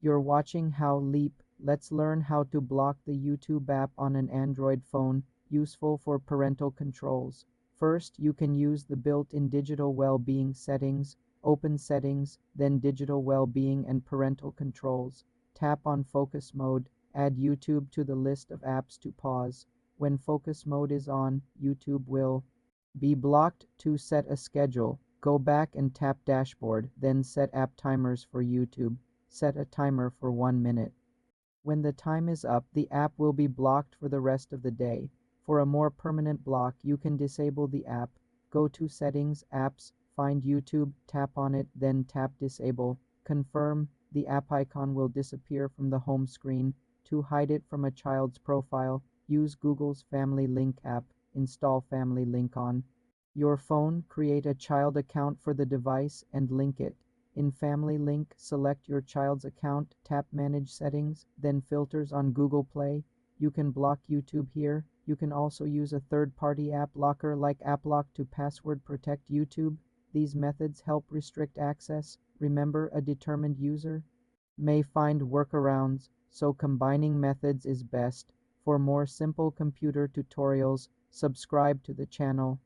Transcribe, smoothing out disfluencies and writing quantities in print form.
You're watching How Leap. Let's learn how to block the YouTube app on an Android phone, useful for parental controls. First, you can use the built-in digital well-being settings. Open Settings, then Digital Well-being and Parental Controls. Tap on Focus Mode. Add YouTube to the list of apps to pause. When focus mode is on, YouTube will be blocked. To set a schedule, go back and tap Dashboard, then set app timers for YouTube. Set a timer for 1 minute. When the time is up, the app will be blocked for the rest of the day. For a more permanent block, you can disable the app. Go to Settings, Apps, find YouTube, tap on it, then tap Disable. Confirm. The app icon will disappear from the home screen. To hide it from a child's profile, use Google's Family Link app. Install Family Link on your phone. Create a child account for the device and link it. In Family Link, select your child's account, tap Manage Settings, then Filters on Google Play. You can block YouTube here. You can also use a third-party app blocker like AppLock to password protect YouTube. These methods help restrict access. Remember, a determined user may find workarounds, so combining methods is best. For more simple computer tutorials, subscribe to the channel.